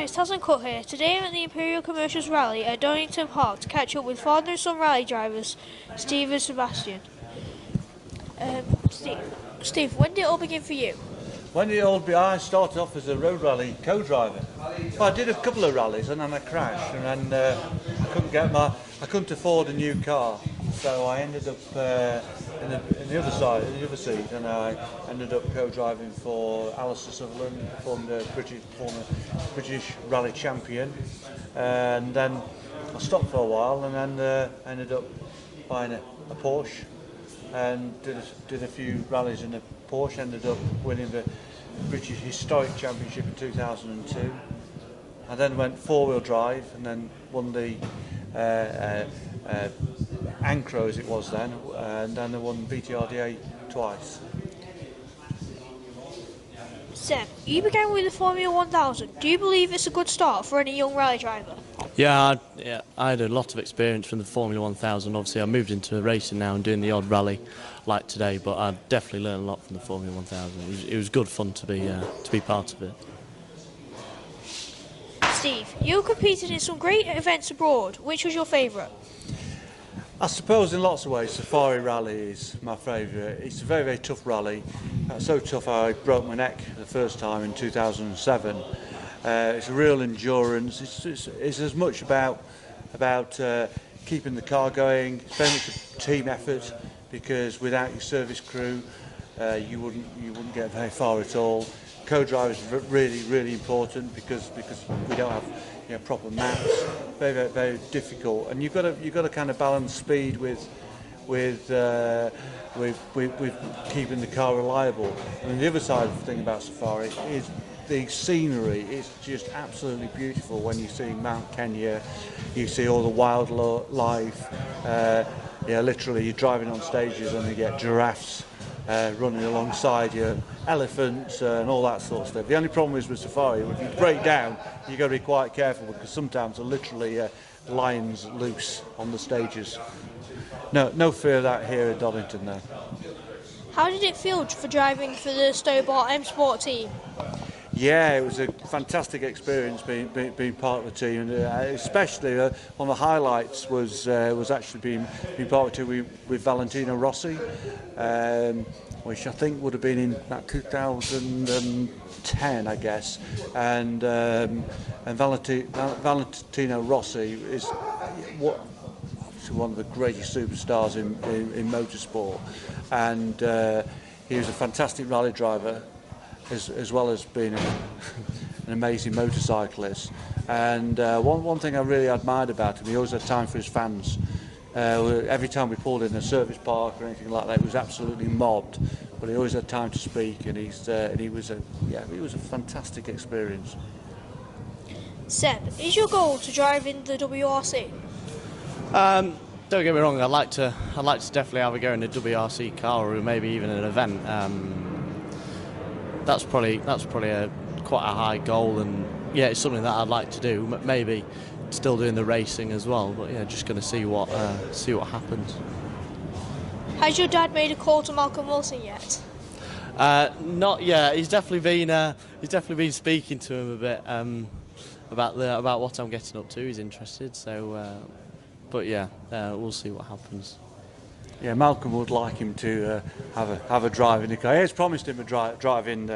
Hi, it's Tasman Cut here. Today I'm at the Imperial Commercials Rally at Donnington Park to catch up with father and son rally drivers, Steve and Sebastian. Steve, when did it all begin for you? When did it all be? I started off as a road rally co-driver. Well, I did a couple of rallies and then I crashed and then I couldn't afford a new car, so I ended up in the other side, in the other seat, and I ended up co-driving for Alistair Sutherland, former British rally champion, and then I stopped for a while and then ended up buying a Porsche and did a few rallies in a Porsche, ended up winning the British Historic Championship in 2002. I then went four-wheel drive and then won the Ancro as it was then, and then I won BTRDA twice. Seb, you began with the Formula 1000. Do you believe it's a good start for any young rally driver? Yeah, I had a lot of experience from the Formula 1000. Obviously, I moved into racing now and doing the odd rally like today, but I definitely learned a lot from the Formula 1000. It was good fun to be part of it. Steve, you competed in some great events abroad. Which was your favourite? I suppose in lots of ways Safari Rally is my favourite. It's a very, very tough rally. So tough I broke my neck the first time in 2007. It's a real endurance. It's as much about keeping the car going. It's very much a team effort, because without your service crew you wouldn't get very far at all. Co-drivers are really, really important because we don't have proper maps. Very, very, very difficult, and you've got to kind of balance speed with keeping the car reliable. And the other side of the thing about Safari is the scenery. Is just absolutely beautiful when you see Mount Kenya, you see all the wildlife. Literally you're driving on stages and you get giraffes running alongside you, elephants and all that sort of stuff. The only problem is with Safari, if you break down, you've got to be quite careful, because sometimes there are literally lions loose on the stages. No fear of that here in Donnington though. How did it feel for driving for the Stobart M Sport team? Yeah, it was a fantastic experience being part of the team, and especially one of the highlights was actually being part of the team with Valentino Rossi, which I think would have been in that 2010, I guess, and Valentino Rossi is one of the greatest superstars in motorsport, and he was a fantastic rally driver, as well as being an amazing motorcyclist. And one thing I really admired about him, he always had time for his fans. Every time we pulled in a service park or anything like that, it was absolutely mobbed, but he always had time to speak, and he was a fantastic experience. Seb, is your goal to drive in the WRC? Don't get me wrong, I'd like to definitely have a go in a WRC car, or maybe even an event. That's probably quite a high goal, and yeah, it's something that I'd like to do. Maybe still doing the racing as well, but yeah, just going to see what happens. Has your dad made a call to Malcolm Wilson yet? Not yet. He's definitely been speaking to him a bit about what I'm getting up to. He's interested, so but yeah, we'll see what happens. Yeah, Malcolm would like him to have a drive in the car. He has promised him a drive in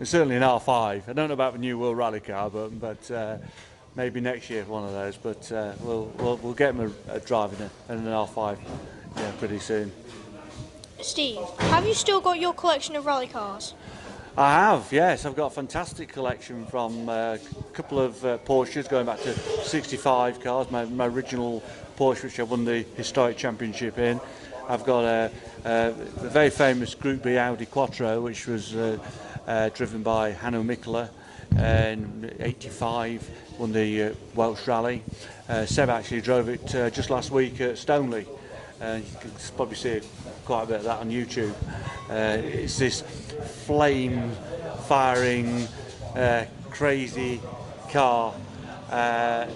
certainly an R5. I don't know about the new World Rally car, but maybe next year one of those. But we'll get him a drive in an R5 pretty soon. Steve, have you still got your collection of rally cars? I have, yes. I've got a fantastic collection from a couple of Porsches going back to 65 cars. My original Porsche, which I won the Historic Championship in. I've got a very famous Group B Audi Quattro, which was driven by Hanno Mikkola in '85, won the Welsh Rally. Seb actually drove it just last week at Stoneleigh. You can probably see quite a bit of that on YouTube. It's this flame-firing, crazy car. As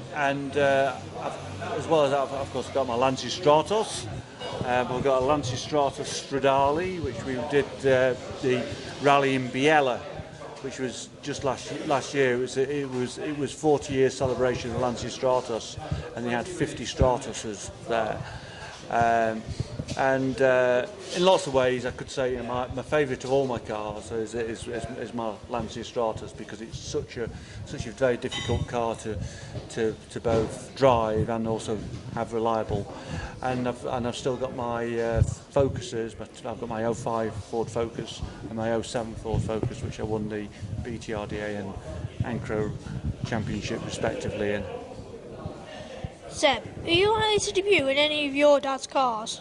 well as that, I've of course got my Lancia Stratos. We've got a Lancia Stratos Stradale, which we did the rally in Biella which was just last year. It was 40 years celebration of Lancia Stratos, and they had 50 Stratoses there. And in lots of ways, I could say, you know, my favourite of all my cars is my Lancia Stratos, because it's such a very difficult car to both drive and also have reliable. And I've still got my Focuses, but I've got my 05 Ford Focus and my 07 Ford Focus, which I won the BTRDA and Ancro Championship respectively in. Seb, are you likely to debut in any of your dad's cars?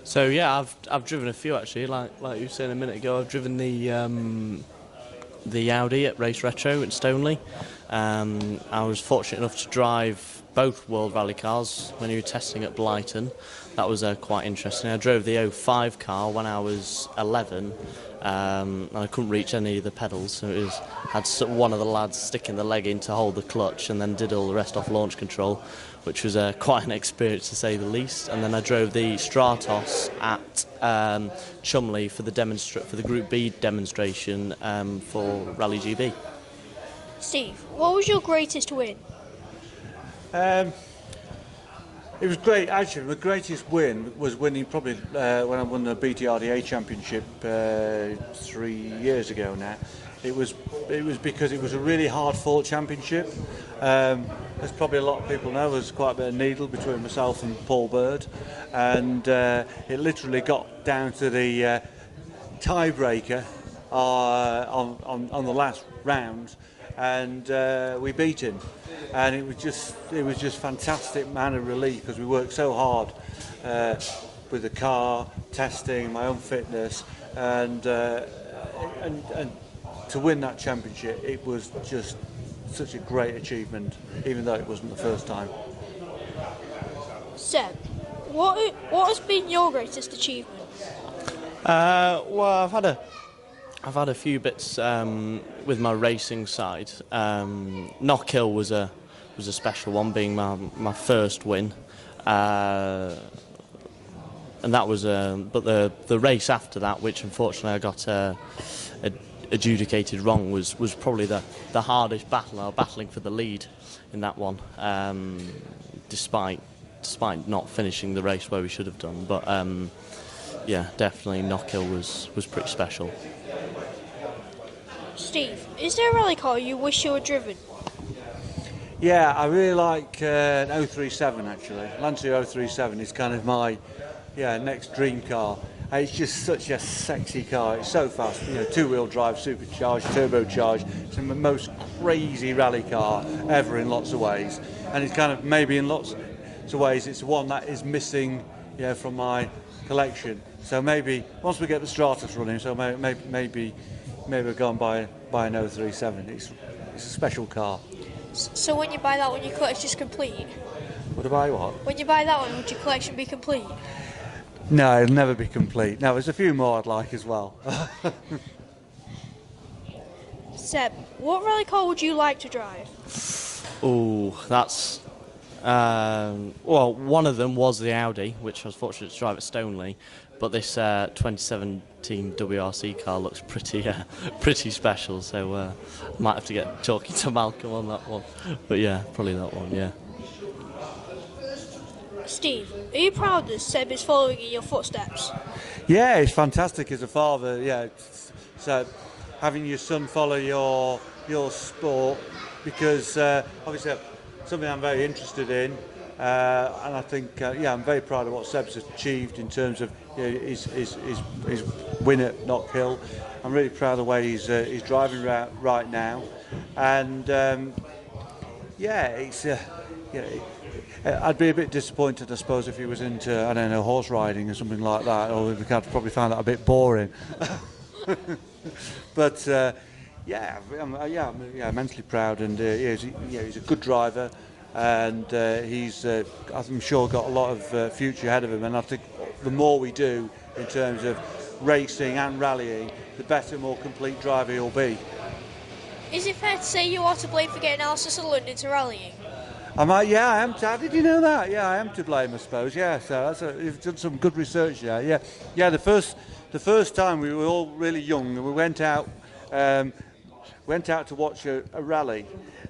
So yeah, I've driven a few actually. Like you were saying a minute ago, I've driven the Audi at Race Retro in Stoneleigh. I was fortunate enough to drive both World Rally cars when you were testing at Blyton. That was quite interesting. I drove the 05 car when I was 11, and I couldn't reach any of the pedals, so it had one of the lads sticking the leg in to hold the clutch, and then did all the rest off launch control, which was quite an experience to say the least. And then I drove the Stratos at Chumley for the Group B demonstration for Rally GB. Steve, what was your greatest win? It was great, actually. The greatest win was winning probably when I won the BTRDA Championship 3 years ago now. It was because it was a really hard-fought championship. As probably a lot of people know, there's quite a bit of needle between myself and Paul Bird, and it literally got down to the tiebreaker on the last round, and we beat him. And it was just fantastic man of relief, because we worked so hard with the car, testing, my own fitness, and to win that championship, it was just such a great achievement, even though it wasn't the first time. Seb, what has been your greatest achievement? Well, I've had a few bits with my racing side. Knockhill was a special one, being my first win, and that was. But the race after that, which unfortunately I got adjudicated wrong, was probably the hardest battle. I was battling for the lead in that one, despite not finishing the race where we should have done. But yeah, definitely Knockhill was pretty special. Steve, is there a rally car you wish you had driven? Yeah, I really like an 037 actually. Lancia 037 is kind of my next dream car. It's just such a sexy car. It's so fast, you know, two-wheel drive, supercharged, turbocharged. It's the most crazy rally car ever in lots of ways. And it's kind of, maybe in lots of ways, it's the one that is missing, you know, from my collection. So maybe once we get the Stratos running, so maybe we'll go and buy an 037. It's a special car. So when you buy that one, your collection's complete? Would I buy what? When you buy that one, would your collection be complete? No, it'll never be complete. No, there's a few more I'd like as well. Seb, what rally car would you like to drive? Oh, that's... well, one of them was the Audi, which I was fortunate to drive at Stoneleigh, but this 2017 WRC car looks pretty special, so I might have to get talking to Malcolm on that one. But yeah, probably that one, yeah. Steve, are you proud that Seb is following in your footsteps? Yeah, it's fantastic as a father. Yeah, so having your son follow your sport, because obviously something I'm very interested in, and I think I'm very proud of what Seb's achieved in terms of, you know, his win at Knockhill. I'm really proud of the way he's driving right now, and it's I'd be a bit disappointed, I suppose, if he was into, I don't know, horse riding or something like that, or we'd probably find that a bit boring. But I'm immensely proud, and he's a good driver, and he's I'm sure got a lot of future ahead of him. And I think the more we do in terms of racing and rallying, the better, more complete driver he'll be. Is it fair to say you are to blame for getting Alistair Sutherland into rallying? I am. How did you know that? Yeah, I am to blame, I suppose. Yeah, so you've done some good research there. Yeah. The first time we were all really young, and we went out went out to watch a rally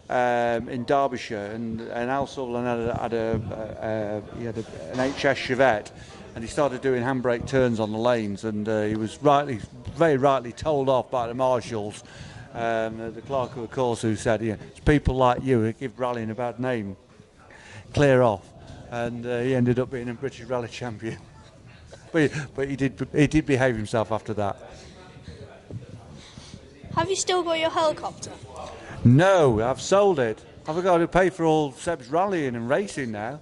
in Derbyshire, and Al Sutherland had an HS Chevette, and he started doing handbrake turns on the lanes, and he was very rightly told off by the marshals, the clerk of the course, who said, it's people like you who give rallying a bad name, clear off. And he ended up being a British rally champion. but he did behave himself after that. Have you still got your helicopter? No, I've sold it. I've got to pay for all Seb's rallying and racing now.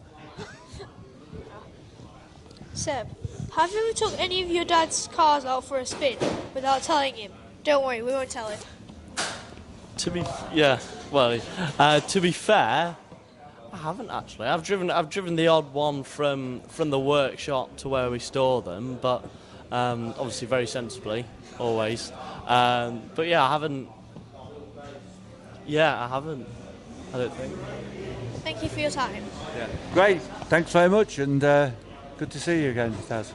Seb, have you ever took any of your dad's cars out for a spin without telling him? Don't worry, we won't tell him. To be fair, I haven't actually. I've driven the odd one from the workshop to where we store them, but obviously very sensibly, always. But yeah, I haven't. Yeah, I haven't. I don't think. Thank you for your time. Yeah. Great. Thanks very much, and good to see you again, Taz.